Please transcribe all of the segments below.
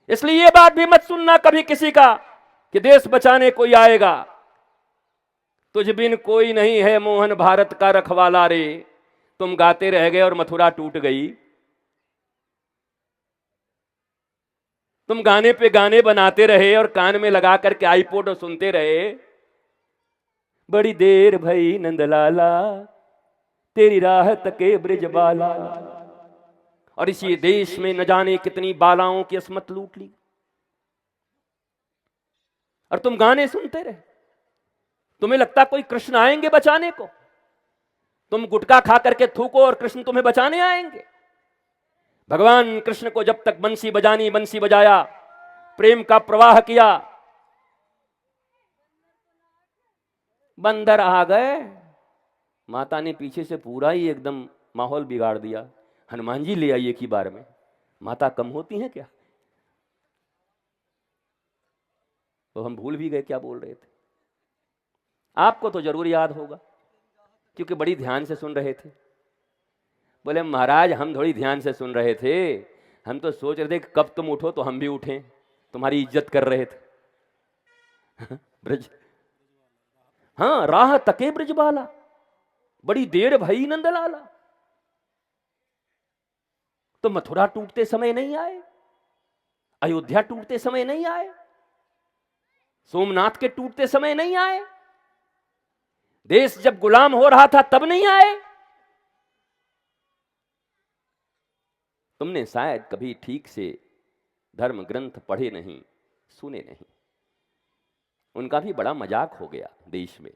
इसलिए ये बात भी मत सुनना कभी किसी का कि देश बचाने कोई आएगा। तुझ बिन कोई नहीं है मोहन भारत का रखवाला रे, तुम गाते रह गए और मथुरा टूट गई। तुम गाने पे गाने बनाते रहे और कान में लगा करके आईपोड सुनते रहे। बड़ी देर भई नंदलाला, तेरी राह तके ब्रिजबाला। और इसी देश में न जाने कितनी बालाओं की अस्मत लूट ली, और तुम गाने सुनते रहे। तुम्हें लगता कोई कृष्ण आएंगे बचाने को? तुम गुटखा खा करके थूको और कृष्ण तुम्हें बचाने आएंगे? भगवान कृष्ण को जब तक बंसी बजानी बंसी बजाया, प्रेम का प्रवाह किया। बंदर आ गए, माता ने पीछे से पूरा ही एकदम माहौल बिगाड़ दिया। हनुमान जी ले आई एक ही बार में। माता कम होती हैं क्या? तो हम भूल भी गए क्या बोल रहे थे। आपको तो जरूर याद होगा क्योंकि बड़ी ध्यान से सुन रहे थे। बोले महाराज हम थोड़ी ध्यान से सुन रहे थे, हम तो सोच रहे थे कि कब तुम उठो तो हम भी उठें, तुम्हारी इज्जत कर रहे थे। ब्रज, हाँ, राह तके ब्रजबाला, बड़ी देर भई नंदलाला। तो मथुरा टूटते समय नहीं आए, अयोध्या टूटते समय नहीं आए, सोमनाथ के टूटते समय नहीं आए, देश जब गुलाम हो रहा था तब नहीं आए। तुमने शायद कभी ठीक से धर्म ग्रंथ पढ़े नहीं, सुने नहीं। उनका भी बड़ा मजाक हो गया देश में।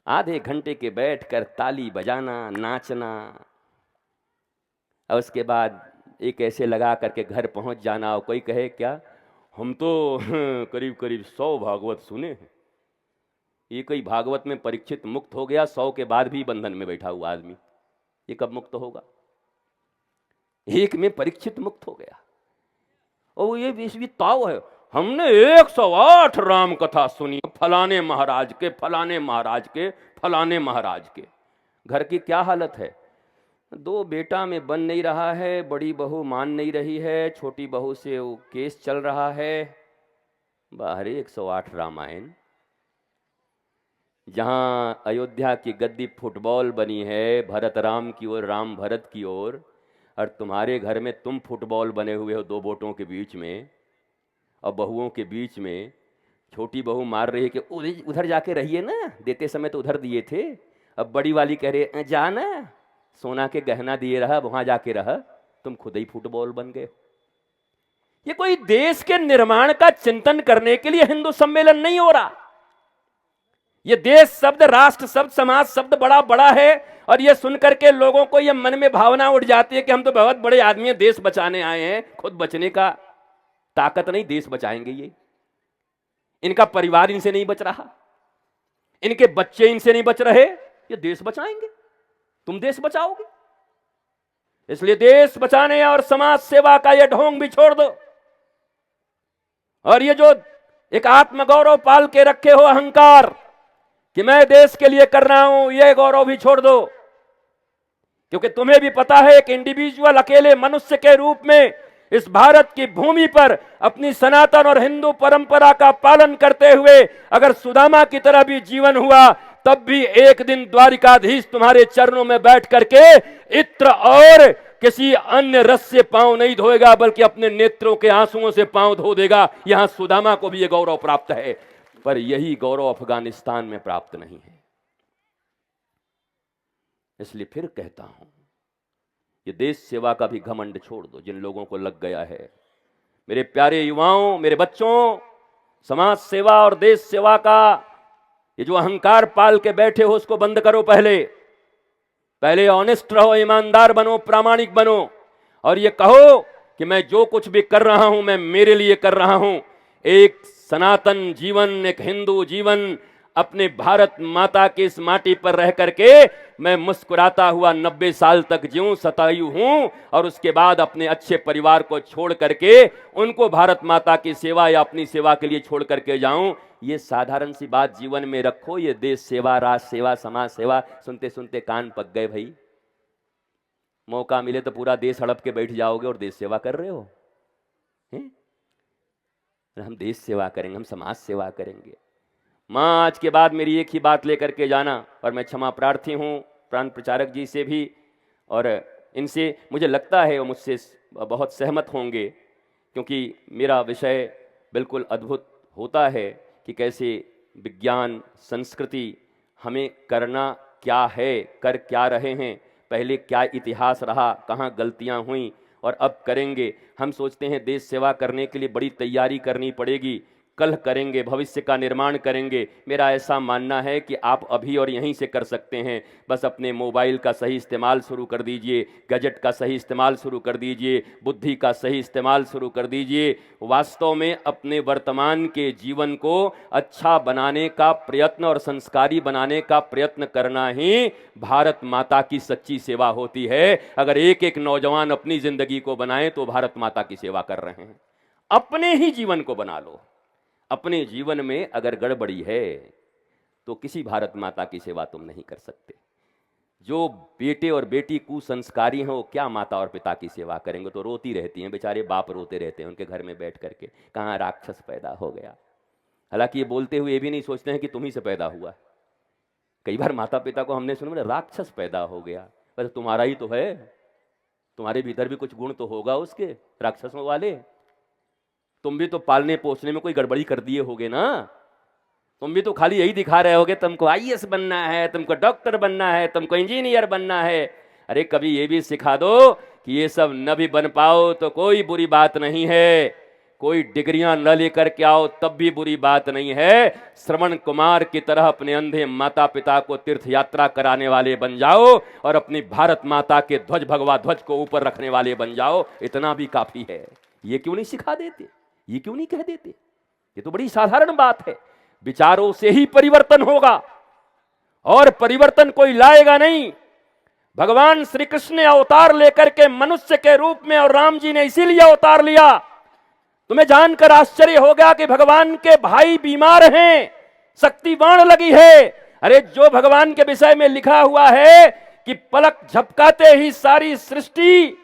आधे घंटे के बैठकर ताली बजाना, नाचना, और उसके बाद एक ऐसे लगा करके घर पहुंच जाना। और कोई कहे क्या हम तो करीब करीब 100 भागवत सुने हैं। ये कोई भागवत में परीक्षित मुक्त हो गया, 100 के बाद भी बंधन में बैठा हुआ आदमी, ये कब मुक्त होगा? एक में परीक्षित मुक्त हो गया। और ये भी ताव है, हमने 108 राम कथा सुनी, फलाने महाराज के, फलाने महाराज के, फलाने महाराज के। घर की क्या हालत है? 2 बेटा में बन नहीं रहा है, बड़ी बहू मान नहीं रही है, छोटी बहू से वो केस चल रहा है। बाहर 108 रामायण। जहां अयोध्या की गद्दी फुटबॉल बनी है, भरत राम की ओर, राम भरत की ओर, और तुम्हारे घर में तुम फुटबॉल बने हुए हो 2 बोटों के बीच में, और बहुओं के बीच में। छोटी बहू मार रही है कि उधर जाके रहिए ना, देते समय तो उधर दिए थे। अब बड़ी वाली कह रहे जा ना, सोना के गहना दिए रहा, वहां जाके रहा। तुम खुद ही फुटबॉल बन गए। ये कोई देश के निर्माण का चिंतन करने के लिए हिंदू सम्मेलन नहीं हो रहा। ये देश शब्द, राष्ट्र शब्द, समाज शब्द बड़ा बड़ा है, और ये सुनकर के लोगों को ये मन में भावना उठ जाती है कि हम तो बहुत बड़े आदमी हैं, देश बचाने आए हैं। खुद बचने का ताकत नहीं, देश बचाएंगे ये। इनका परिवार इनसे नहीं बच रहा, इनके बच्चे इनसे नहीं बच रहे, ये देश बचाएंगे। तुम देश बचाओगे? इसलिए देश बचाने और समाज सेवा का ये ढोंग भी छोड़ दो। और ये जो एक आत्मगौरव पाल के रखे हो, अहंकार कि मैं देश के लिए कर रहा हूं, ये गौरव भी छोड़ दो। क्योंकि तुम्हें भी पता है, एक इंडिविजुअल, अकेले मनुष्य के रूप में इस भारत की भूमि पर अपनी सनातन और हिंदू परंपरा का पालन करते हुए अगर सुदामा की तरह भी जीवन हुआ, तब भी एक दिन द्वारिकाधीश तुम्हारे चरणों में बैठ करके इत्र और किसी अन्य रस से पांव नहीं धोएगा, बल्कि अपने नेत्रों के आंसुओं से पांव धो देगा। यहां सुदामा को भी यह गौरव प्राप्त है, पर यही गौरव अफगानिस्तान में प्राप्त नहीं है। इसलिए फिर कहता हूं, ये देश सेवा का भी घमंड छोड़ दो जिन लोगों को लग गया है। मेरे प्यारे युवाओं, मेरे बच्चों, समाज सेवा और देश सेवा का ये जो अहंकार पाल के बैठे हो, उसको बंद करो। पहले ऑनेस्ट रहो, ईमानदार बनो, प्रामाणिक बनो, और ये कहो कि मैं जो कुछ भी कर रहा हूं, मैं मेरे लिए कर रहा हूं। एक सनातन जीवन, एक हिंदू जीवन, अपने भारत माता की इस माटी पर रह करके मैं मुस्कुराता हुआ 90 साल तक जीऊं, शतायु हूं, और उसके बाद अपने अच्छे परिवार को छोड़ करके उनको भारत माता की सेवा या अपनी सेवा के लिए छोड़ करके जाऊं। ये साधारण सी बात जीवन में रखो। ये देश सेवा, राष्ट्र सेवा, समाज सेवा सुनते सुनते कान पक गए भाई। मौका मिले तो पूरा देश हड़प के बैठ जाओगे और देश सेवा कर रहे हो हैं? हम देश सेवा करेंगे, हम समाज सेवा करेंगे। माँ, आज के बाद मेरी एक ही बात लेकर के जाना, और मैं क्षमा प्रार्थी हूँ प्रांत प्रचारक जी से भी, और इनसे मुझे लगता है वो मुझसे बहुत सहमत होंगे, क्योंकि मेरा विषय बिल्कुल अद्भुत होता है कि कैसे विज्ञान संस्कृति हमें करना क्या है, कर क्या रहे हैं, पहले क्या इतिहास रहा, कहाँ गलतियाँ हुई और अब करेंगे। हम सोचते हैं देश सेवा करने के लिए बड़ी तैयारी करनी पड़ेगी, कल करेंगे, भविष्य का निर्माण करेंगे। मेरा ऐसा मानना है कि आप अभी और यहीं से कर सकते हैं। बस अपने मोबाइल का सही इस्तेमाल शुरू कर दीजिए, गैजेट का सही इस्तेमाल शुरू कर दीजिए, बुद्धि का सही इस्तेमाल शुरू कर दीजिए। वास्तव में अपने वर्तमान के जीवन को अच्छा बनाने का प्रयत्न और संस्कारी बनाने का प्रयत्न करना ही भारत माता की सच्ची सेवा होती है। अगर एक एक नौजवान अपनी जिंदगी को बनाए तो भारत माता की सेवा कर रहे हैं। अपने ही जीवन को बना लो। अपने जीवन में अगर गड़बड़ी है तो किसी भारत माता की सेवा तुम नहीं कर सकते। जो बेटे और बेटी कुसंस्कारी हैं वो क्या माता और पिता की सेवा करेंगे? तो रोती रहती हैं, बेचारे बाप रोते रहते हैं उनके घर में बैठ करके, कहाँ राक्षस पैदा हो गया। हालांकि ये बोलते हुए ये भी नहीं सोचते हैं कि तुम ही से पैदा हुआ। कई बार माता पिता को हमने सुना राक्षस पैदा हो गया, पर तुम्हारा ही तो है, तुम्हारे भीतर भी कुछ गुण तो होगा उसके राक्षसों वाले। तुम भी तो पालने पोसने में कोई गड़बड़ी कर दिए होगे ना। तुम भी तो खाली यही दिखा रहे होगे तुमको आईएएस बनना है, तुमको डॉक्टर बनना है, तुमको इंजीनियर बनना है। अरे कभी ये भी सिखा दो कि ये सब न भी बन पाओ तो कोई बुरी बात नहीं है, कोई डिग्रियां न लेकर के आओ तब भी बुरी बात नहीं है। श्रवण कुमार की तरह अपने अंधे माता पिता को तीर्थ यात्रा कराने वाले बन जाओ और अपनी भारत माता के ध्वज भगवा ध्वज को ऊपर रखने वाले बन जाओ, इतना भी काफी है। ये क्यों नहीं सिखा देते, ये क्यों नहीं कह देते? ये तो बड़ी साधारण बात है। विचारों से ही परिवर्तन होगा और परिवर्तन कोई लाएगा नहीं। भगवान श्री कृष्ण ने अवतार लेकर के मनुष्य के रूप में, और राम जी ने इसीलिए अवतार लिया। तुम्हें जानकर आश्चर्य हो गया कि भगवान के भाई बीमार हैं, शक्ति बाण लगी है। अरे जो भगवान के विषय में लिखा हुआ है कि पलक झपकाते ही सारी सृष्टि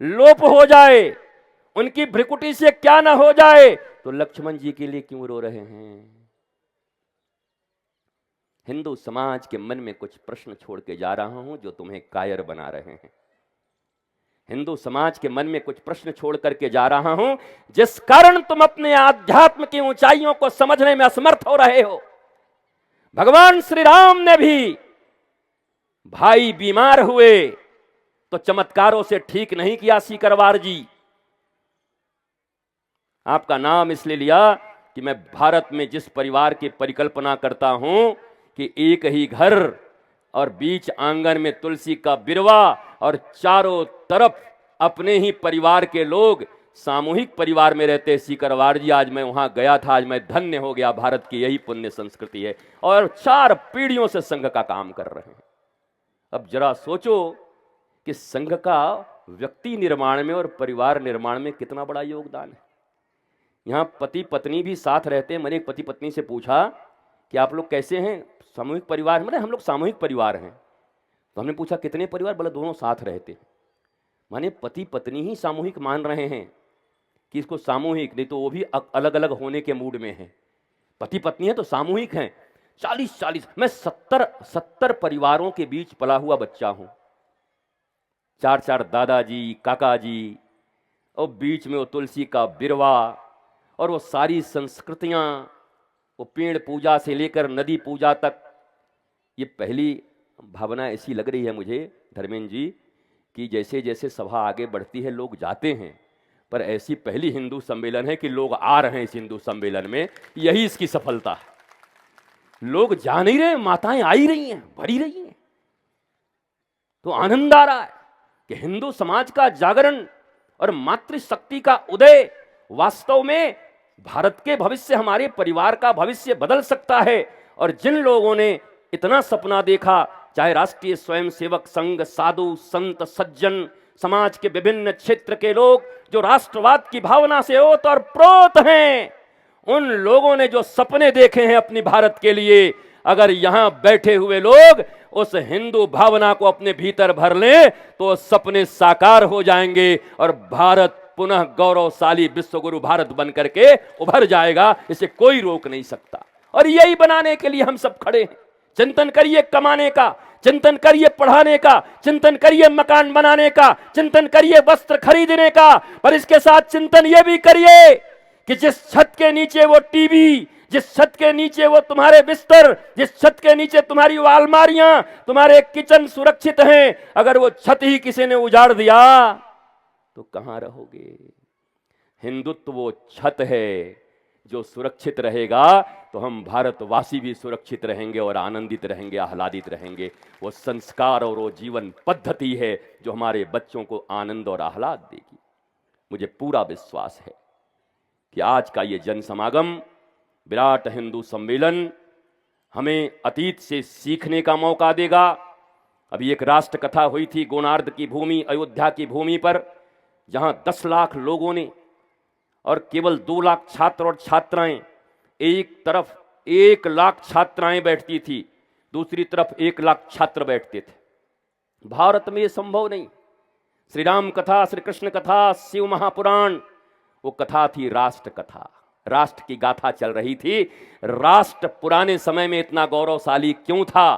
लोप हो जाए, उनकी भ्रिकुटी से क्या ना हो जाए, तो लक्ष्मण जी के लिए क्यों रो रहे हैं? हिंदू समाज के मन में कुछ प्रश्न छोड़ के जा रहा हूं जो तुम्हें कायर बना रहे हैं। हिंदू समाज के मन में कुछ प्रश्न छोड़ करके जा रहा हूं जिस कारण तुम अपने आध्यात्म की ऊंचाइयों को समझने में असमर्थ हो रहे हो। भगवान श्री राम ने भी भाई बीमार हुए तो चमत्कारों से ठीक नहीं किया। सीकरवार जी, आपका नाम इसलिए लिया कि मैं भारत में जिस परिवार की परिकल्पना करता हूं कि एक ही घर और बीच आंगन में तुलसी का बिरवा और चारों तरफ अपने ही परिवार के लोग सामूहिक परिवार में रहते। सीकरवार जी, आज मैं वहां गया था, आज मैं धन्य हो गया। भारत की यही पुण्य संस्कृति है और 4 पीढ़ियों से संघ का काम कर रहे हैं। अब जरा सोचो कि संघ का व्यक्ति निर्माण में और परिवार निर्माण में कितना बड़ा योगदान है। यहां पति पत्नी भी साथ रहते हैं। मैंने एक पति पत्नी से पूछा कि आप लोग कैसे हैं, सामूहिक परिवार? मैंने हम लोग सामूहिक परिवार हैं। तो हमने पूछा कितने परिवार? बोले दोनों साथ रहते हैं। माने पति पत्नी ही सामूहिक मान रहे हैं कि इसको सामूहिक, नहीं तो वो भी अलग अलग होने के मूड में है। पति पत्नी है तो सामूहिक हैं। 40 मैं 70 परिवारों के बीच पला हुआ बच्चा हूं। 4 दादाजी, काका जी, और बीच में वो तुलसी का बिरवा और वो सारी संस्कृतियां, वो पेड़ पूजा से लेकर नदी पूजा तक। ये पहली भावना ऐसी लग रही है मुझे धर्मेंद्र जी कि जैसे जैसे सभा आगे बढ़ती है लोग जाते हैं, पर ऐसी पहली हिंदू सम्मेलन है कि लोग आ रहे हैं इस हिंदू सम्मेलन में। यही इसकी सफलता है। लोग जा नहीं रहे, माताएं आ ही रही हैं, बढ़ी रही हैं। तो आनंद आ रहा है कि हिंदू समाज का जागरण और मातृशक्ति का उदय वास्तव में भारत के भविष्य, हमारे परिवार का भविष्य बदल सकता है। और जिन लोगों ने इतना सपना देखा, चाहे राष्ट्रीय स्वयंसेवक संघ, साधु संत सज्जन, समाज के विभिन्न क्षेत्र के लोग जो राष्ट्रवाद की भावना से ओत और प्रोत हैं, उन लोगों ने जो सपने देखे हैं अपनी भारत के लिए, अगर यहां बैठे हुए लोग उस हिंदू भावना को अपने भीतर भर लें तो सपने साकार हो जाएंगे और भारत पुनः गौरवशाली विश्वगुरु भारत बन करके उभर जाएगा। इसे कोई रोक नहीं सकता और यही बनाने के लिए हम सब खड़े हैं। चिंतन करिए कमाने का, चिंतन करिए पढ़ाने का, चिंतन करिए मकान बनाने का, चिंतन करिए वस्त्र खरीदने का, पर इसके साथ चिंतन यह भी करिए कि जिस छत के नीचे वो टीवी, जिस छत के नीचे वो तुम्हारे बिस्तर, जिस छत के नीचे तुम्हारी वो अलमारियां, तुम्हारे किचन सुरक्षित हैं, अगर वो छत ही किसी ने उजाड़ दिया तो कहां रहोगे। हिंदुत्व वो छत है जो सुरक्षित रहेगा तो हम भारतवासी भी सुरक्षित रहेंगे और आनंदित रहेंगे, आह्लादित रहेंगे। वो संस्कार और वो जीवन पद्धति है जो हमारे बच्चों को आनंद और आह्लाद देगी। मुझे पूरा विश्वास है कि आज का ये जन समागम, विराट हिंदू सम्मेलन हमें अतीत से सीखने का मौका देगा। अभी एक राष्ट्र कथा हुई थी गोनार्द की भूमि, अयोध्या की भूमि पर, जहां 10 लाख लोगों ने और केवल 2 लाख छात्र और छात्राएं, एक तरफ 1 लाख छात्राएं बैठती थी, दूसरी तरफ 1 लाख छात्र बैठते थे। भारत में यह संभव नहीं। श्री राम कथा, श्री कृष्ण कथा, शिव महापुराण, वो कथा थी राष्ट्र कथा, राष्ट्र की गाथा चल रही थी। राष्ट्र पुराने समय में इतना गौरवशाली क्यों था,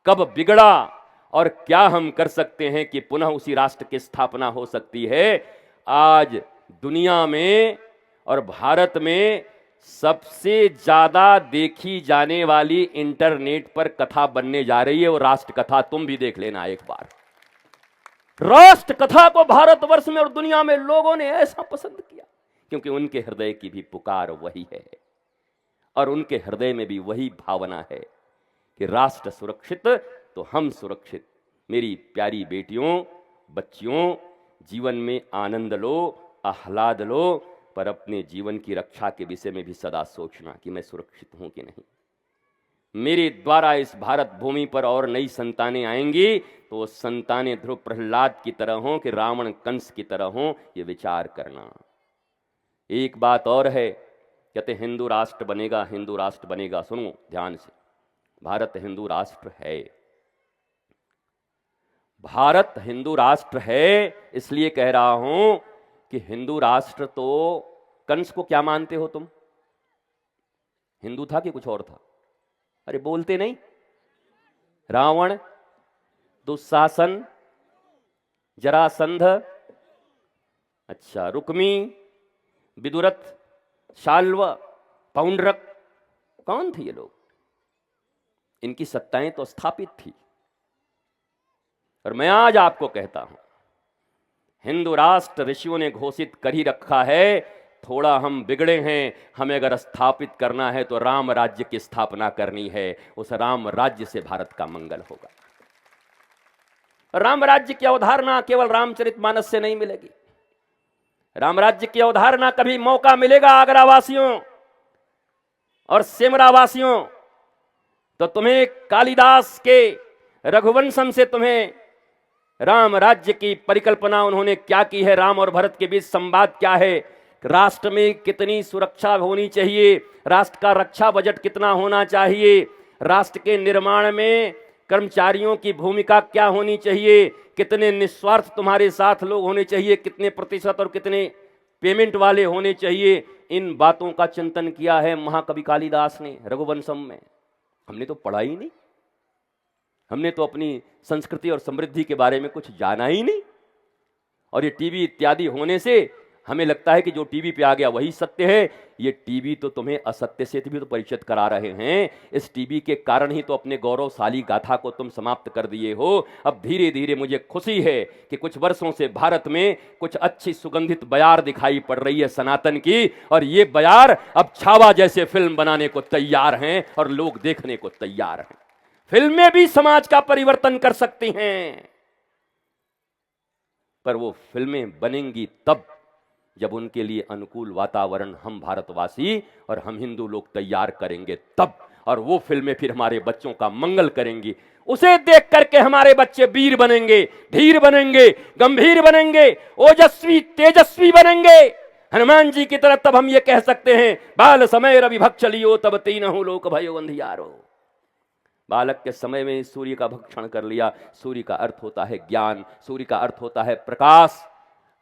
कब बिगड़ा और क्या हम कर सकते हैं कि पुनः उसी राष्ट्र की स्थापना हो सकती है। आज दुनिया में और भारत में सबसे ज्यादा देखी जाने वाली इंटरनेट पर कथा बनने जा रही है वो राष्ट्र कथा। तुम भी देख लेना एक बार। राष्ट्र कथा को भारतवर्ष में और दुनिया में लोगों ने ऐसा पसंद किया क्योंकि उनके हृदय की भी पुकार वही है और उनके हृदय में भी वही भावना है कि राष्ट्र सुरक्षित तो हम सुरक्षित। मेरी प्यारी बेटियों, बच्चियों, जीवन में आनंद लो, आह्लाद लो, पर अपने जीवन की रक्षा के विषय में भी सदा सोचना कि मैं सुरक्षित हूं कि नहीं। मेरे द्वारा इस भारत भूमि पर और नई संतानें आएंगी तो वो संतानें ध्रुव प्रहलाद की तरह हों कि रावण कंस की तरह हों, ये विचार करना। एक बात और है, कहते हिंदू राष्ट्र बनेगा, हिंदू राष्ट्र बनेगा। सुनो ध्यान से, भारत हिंदू राष्ट्र है। भारत हिंदू राष्ट्र है इसलिए कह रहा हूं कि हिंदू राष्ट्र तो, कंस को क्या मानते हो तुम? हिंदू था कि कुछ और था? अरे बोलते नहीं। रावण, दुशासन, जरासंध, अच्छा रुक्मी, विदुरथ, शाल्व, पौंड्रक, कौन थे ये लोग? इनकी सत्ताएं तो स्थापित थी। और मैं आज आपको कहता हूं, हिंदू राष्ट्र ऋषियों ने घोषित कर ही रखा है। थोड़ा हम बिगड़े हैं, हमें अगर स्थापित करना है तो राम राज्य की स्थापना करनी है। उस राम राज्य से भारत का मंगल होगा। राम राज्य की अवधारणा केवल रामचरितमानस से नहीं मिलेगी। राम राज्य की अवधारणा कभी मौका मिलेगा आगरा वासियों और सिमरा वासियों तो तुम्हें कालिदास के रघुवंशम से तुम्हें राम राज्य की परिकल्पना उन्होंने क्या की है, राम और भरत के बीच संवाद क्या है, राष्ट्र में कितनी सुरक्षा होनी चाहिए, राष्ट्र का रक्षा बजट कितना होना चाहिए, राष्ट्र के निर्माण में कर्मचारियों की भूमिका क्या होनी चाहिए, कितने निस्वार्थ तुम्हारे साथ लोग होने चाहिए, कितने प्रतिशत और कितने पेमेंट वाले होने चाहिए। इन बातों का चिंतन किया है महाकवि कालिदास ने रघुवंशम में। हमने तो पढ़ा ही नहीं, हमने तो अपनी संस्कृति और समृद्धि के बारे में कुछ जाना ही नहीं। और ये टीवी इत्यादि होने से हमें लगता है कि जो टीवी पे आ गया वही सत्य है। ये टीवी तो तुम्हें असत्य से भी तो परिचित करा रहे हैं। इस टीवी के कारण ही तो अपने गौरवशाली गाथा को तुम समाप्त कर दिए हो। अब धीरे धीरे मुझे खुशी है कि कुछ वर्षों से भारत में कुछ अच्छी सुगंधित बयार दिखाई पड़ रही है सनातन की, और ये बयार अब छावा जैसे फिल्म बनाने को तैयार हैं और लोग देखने को तैयार हैं। फिल्में भी समाज का परिवर्तन कर सकती हैं, पर वो फिल्में बनेंगी तब जब उनके लिए अनुकूल वातावरण हम भारतवासी और हम हिंदू लोग तैयार करेंगे तब। और वो फिल्में फिर हमारे बच्चों का मंगल करेंगी। उसे देख करके हमारे बच्चे वीर बनेंगे, धीर बनेंगे, गंभीर बनेंगे, ओजस्वी तेजस्वी बनेंगे। हनुमान जी की तरह तब हम ये कह सकते हैं, बाल समय रवि भक्त चलियो तब तीनहु लोक भयो अंधियारो। बालक के समय में सूर्य का भक्षण कर लिया। सूर्य का अर्थ होता है ज्ञान, सूर्य का अर्थ होता है प्रकाश।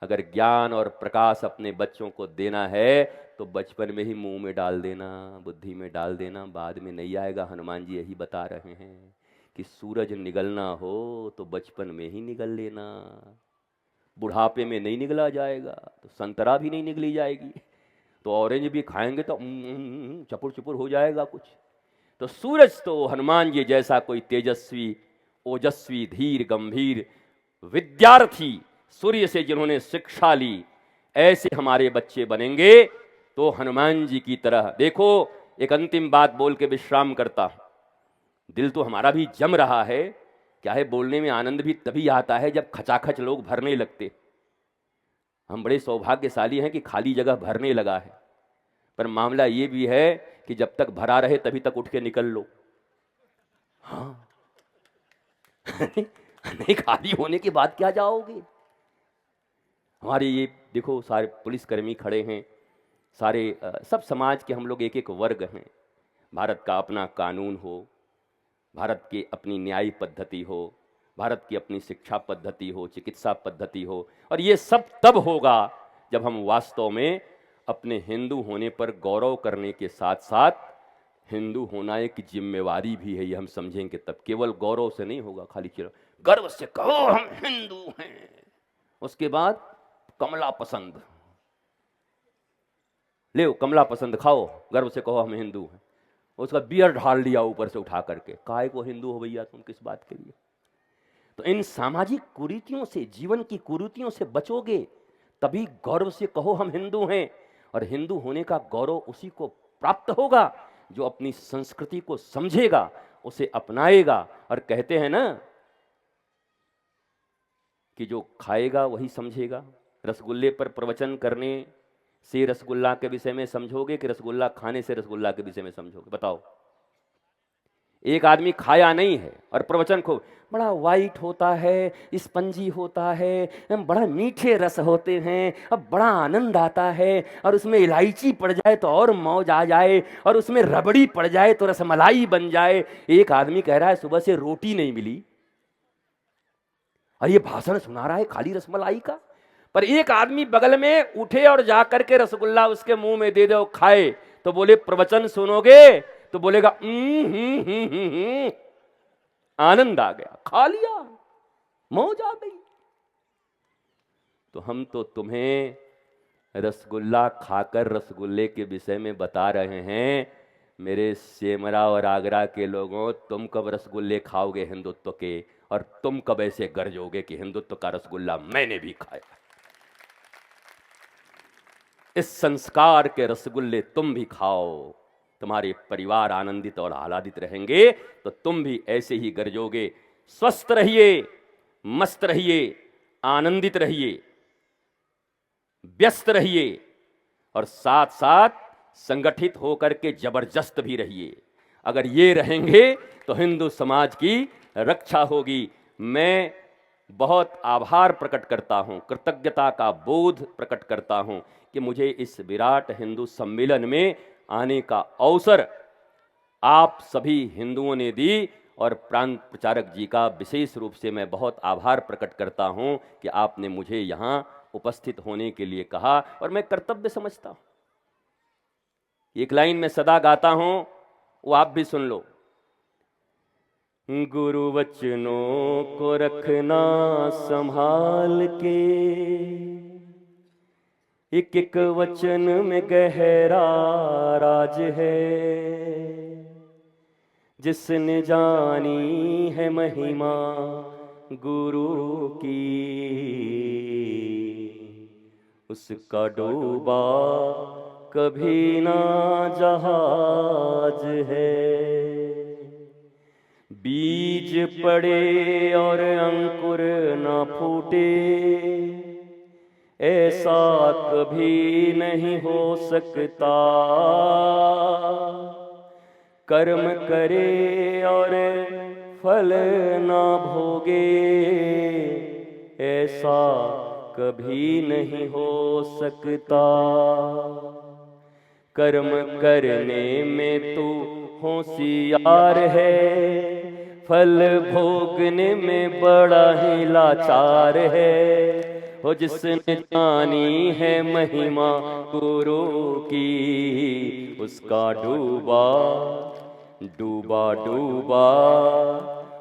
अगर ज्ञान और प्रकाश अपने बच्चों को देना है तो बचपन में ही मुंह में डाल देना, बुद्धि में डाल देना, बाद में नहीं आएगा। हनुमान जी यही बता रहे हैं कि सूरज निगलना हो तो बचपन में ही निगल लेना, बुढ़ापे में नहीं निगला जाएगा तो संतरा भी नहीं निगली जाएगी, तो ऑरेंज भी खाएंगे तो चपुर चपुर हो जाएगा कुछ। तो सूरज तो हनुमान जी जैसा कोई तेजस्वी, ओजस्वी, धीर, गंभीर विद्यार्थी, सूर्य से जिन्होंने शिक्षा ली, ऐसे हमारे बच्चे बनेंगे तो हनुमान जी की तरह। देखो, एक अंतिम बात बोल के विश्राम करता हूं। दिल तो हमारा भी जम रहा है, क्या है, बोलने में आनंद भी तभी आता है जब खचाखच लोग भरने लगते। हम बड़े सौभाग्यशाली हैं कि खाली जगह भरने लगा है, पर मामला ये भी है कि जब तक भरा रहे तभी तक उठ के निकल लो। हाँ नहीं, खाली होने के बाद क्या जाओगे। हमारे ये देखो सारे पुलिसकर्मी खड़े हैं, सारे सब समाज के हम लोग एक एक वर्ग हैं। भारत का अपना कानून हो, भारत की अपनी न्याय पद्धति हो, भारत की अपनी शिक्षा पद्धति हो, चिकित्सा पद्धति हो, और ये सब तब होगा जब हम वास्तव में अपने हिंदू होने पर गौरव करने के साथ साथ हिंदू होना एक जिम्मेवारी भी है, ये हम समझेंगे। तब केवल गौरव से नहीं होगा, खाली चिर गर्व से कहो हम हिंदू हैं, उसके बाद कमला पसंद ले, कमला पसंद खाओ, गर्व से कहो हम हिंदू हैं, उसका बियर ढाल लिया ऊपर से उठा करके, काहे को हिंदू हो भैया तुम, किस बात के लिए। तो इन सामाजिक कुरीतियों से, जीवन की कुरीतियों से बचोगे तभी गौरव से कहो हम हिंदू हैं। और हिंदू होने का गौरव उसी को प्राप्त होगा जो अपनी संस्कृति को समझेगा, उसे अपनाएगा। और कहते हैं ना कि जो खाएगा वही समझेगा। रसगुल्ले पर प्रवचन करने से रसगुल्ला के विषय में समझोगे कि रसगुल्ला खाने से रसगुल्ला के विषय में समझोगे, बताओ। एक आदमी खाया नहीं है और प्रवचन को बड़ा वाइट होता है, स्पंजी होता है, बड़ा मीठे रस होते हैं, अब बड़ा आनंद आता है, और उसमें इलायची पड़ जाए तो और मौज आ जाए, और उसमें रबड़ी पड़ जाए तो रसमलाई बन जाए। एक आदमी कह रहा है सुबह से रोटी नहीं मिली, और ये भाषण सुना रहा है खाली रसमलाई का। पर एक आदमी बगल में उठे और जाकर के रसगुल्ला उसके मुंह में दे दे और खाए, तो बोले प्रवचन सुनोगे, तो बोलेगा आनंद आ गया, खा लिया, मौज आ गई। तो हम तो तुम्हें रसगुल्ला खाकर रसगुल्ले के विषय में बता रहे हैं। मेरे सेमरा और आगरा के लोगों, तुम कब रसगुल्ले खाओगे हिंदुत्व के, और तुम कब ऐसे गरजोगे कि हिंदुत्व का रसगुल्ला मैंने भी खाया। इस संस्कार के रसगुल्ले तुम भी खाओ, तुम्हारे परिवार आनंदित और आह्लादित रहेंगे, तो तुम भी ऐसे ही गरजोगे। स्वस्थ रहिए, मस्त रहिए, आनंदित रहिए, व्यस्त रहिए, और साथ साथ संगठित होकर के जबरदस्त भी रहिए। अगर ये रहेंगे तो हिंदू समाज की रक्षा होगी। मैं बहुत आभार प्रकट करता हूं, कृतज्ञता का बोध प्रकट करता हूं कि मुझे इस विराट हिंदू सम्मेलन में आने का अवसर आप सभी हिंदुओं ने दी, और प्रांत प्रचारक जी का विशेष रूप से मैं बहुत आभार प्रकट करता हूं कि आपने मुझे यहां उपस्थित होने के लिए कहा, और मैं कर्तव्य समझता हूं। एक लाइन में सदा गाता हूं, वो आप भी सुन लो। गुरु वचनों को रखना संभाल के, एक एक वचन में गहरा राज है। जिसने जानी है महिमा गुरु की, उसका डूबा कभी ना जहाज है। बीज पड़े और अंकुर ना फूटे, ऐसा कभी नहीं हो सकता। कर्म करे और फल ना भोगे, ऐसा कभी नहीं हो सकता। कर्म करने में तू होशियार है, फल भोगने में बड़ा ही लाचार है। हो जिसने जानी है महिमा गुरु की, उसका डूबा डूबा डूबा,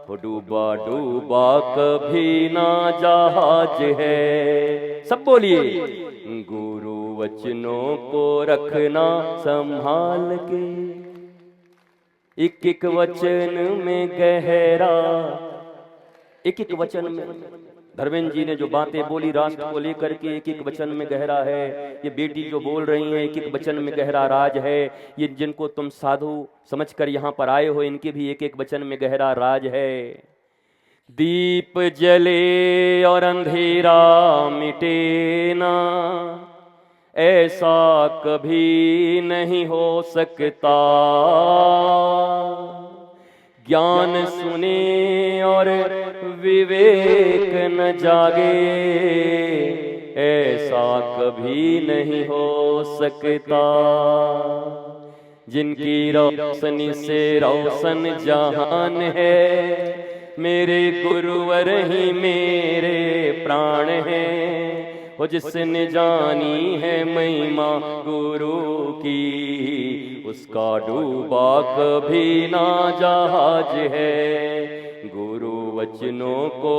हो डूबा डूबा कभी ना जहाज है। सब बोलिए, गुरु वचनों को रखना संभाल के, एक एक वचन में गहरा, एक एक वचन में। धर्मेंद्र जी ने जो बातें बोली राष्ट्र को लेकर के, एक एक वचन में गहरा है। ये बेटी जो बोल रही है, एक एक वचन में गहरा राज है। ये जिनको तुम साधु समझकर यहाँ पर आए हो, इनके भी एक एक वचन में गहरा राज है। दीप जले और अंधेरा मिटे ना, ऐसा कभी नहीं हो सकता। ज्ञान सुने और विवेक न जागे, ऐसा कभी नहीं हो सकता। जिनकी रोशनी से रोशन जहान है, मेरे गुरुवर ही मेरे प्राण हैं। हो जिसने जानी है महिमा गुरु की, उसका डूबा कभी ना जहाज है। गुरु वचनों को,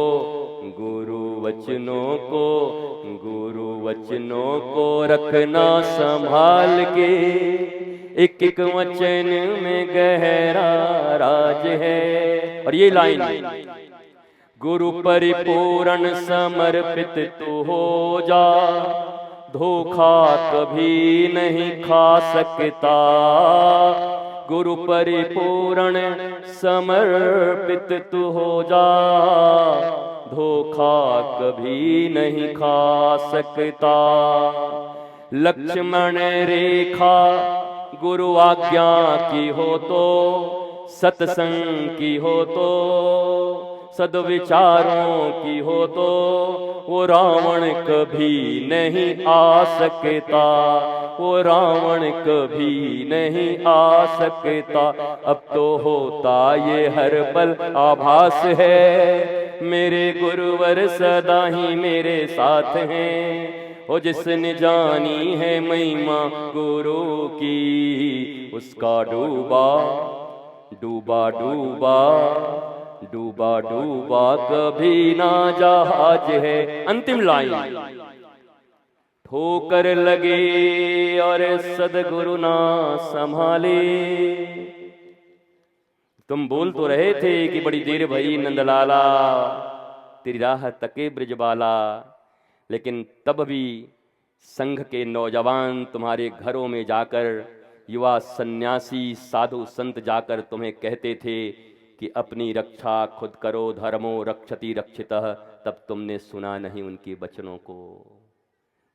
गुरु वचनों को, गुरु वचनों को रखना संभाल के, एक एक वचन में गहरा राज है। और ये लाइन, गुरु परिपूर्ण समर्पित तू हो जा, धोखा कभी नहीं खा सकता। गुरु परिपूर्ण समर्पित तू हो जा, धोखा कभी नहीं खा सकता। लक्ष्मण रेखा गुरु आज्ञा की हो तो, सत्संग की हो तो, सद्विचारों की हो तो, वो रावण कभी नहीं आ सकता, वो रावण कभी नहीं आ सकता। अब तो होता ये हर पल आभास है, मेरे गुरुवर सदा ही मेरे साथ हैं। वो जिसने जानी है महिमा गुरु की, उसका डूबा डूबा डूबा डूबा डूबा कभी ना जहाज है। अंतिम लाइन, ठोकर लगे और सदगुरु ना संभाले। तुम बोल तो रहे थे कि बड़ी देर भई नंदलाला, तेरी राह तके ब्रजबाला, लेकिन तब भी संघ के नौजवान तुम्हारे घरों में जाकर, युवा सन्यासी साधु संत जाकर तुम्हें कहते थे कि अपनी रक्षा खुद करो, धर्मो रक्षति रक्षितः। तब तुमने सुना नहीं उनके वचनों को।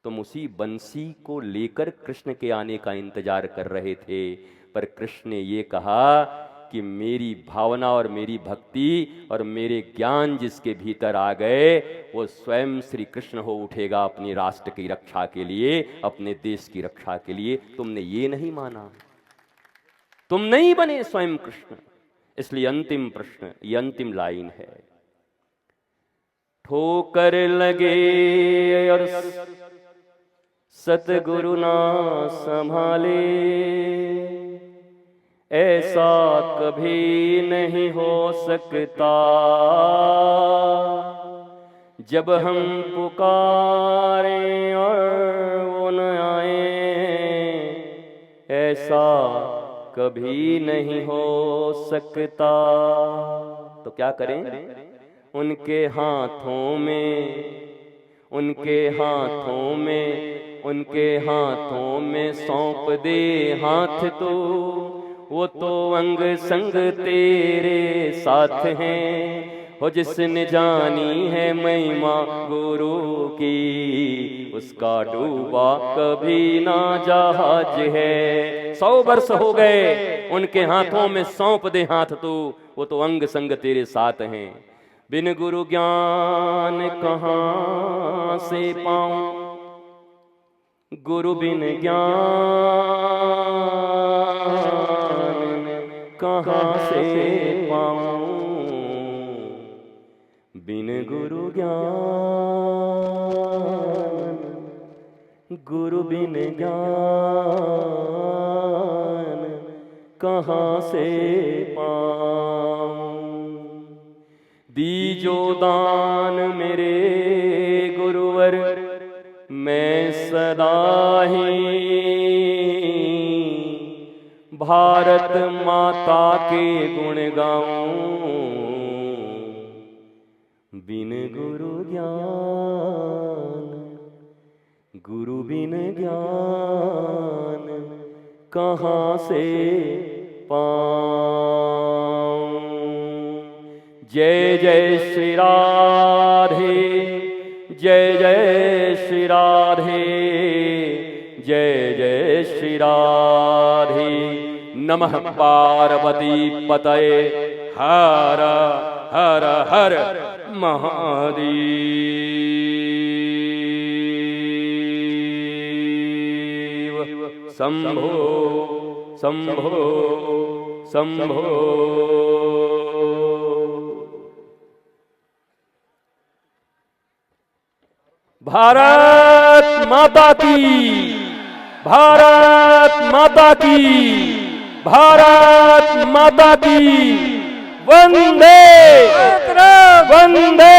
तुम उसी बंसी को लेकर कृष्ण के आने का इंतजार कर रहे थे, पर कृष्ण ने ये कहा कि मेरी भावना और मेरी भक्ति और मेरे ज्ञान जिसके भीतर आ गए, वो स्वयं श्री कृष्ण हो उठेगा अपने राष्ट्र की रक्षा के लिए, अपने देश की रक्षा के लिए। तुमने ये नहीं माना, तुम नहीं बने स्वयं कृष्ण। इसलिए अंतिम प्रश्न, ये अंतिम लाइन है, ठोकर लगे और सतगुरु ना संभाले, ऐसा कभी नहीं हो सकता। जब हम पुकारें और वो न आए, ऐसा कभी नहीं हो सकता। तो क्या करें? उनके हाथों में, उनके हाथों में, उनके हाथों में सौंप दे हाथ तो, वो तो अंग संग तेरे साथ हैं। हो जिसने जानी है महिमा गुरु की, उसका डूबा कभी ना जहाज है। 100 वर्ष हो गए, उनके हाथों में सौंप दे हाथ तो, वो तो अंग संग तेरे साथ हैं। बिन गुरु ज्ञान कहाँ से पाऊं, गुरु बिन ज्ञान कहाँ से पाऊं। बिन गुरु ज्ञान, गुरु बिन ज्ञान कहाँ से पाऊं। दीजो दान मेरे गुरुवर, मैं सदा ही भारत माता के गुण गाऊं। बिन गुरु ज्ञान, गुरु बिन ज्ञान कहाँ से पाऊं। जय जय श्री राधे, जय जय श्री राधे, जय जय श्री राधे। नमः पार्वती पतये, हर हर हर महादेव। शंभो शंभो शंभो। भारत माता की, भारत माता की, भारत माता की। वंदे वंदे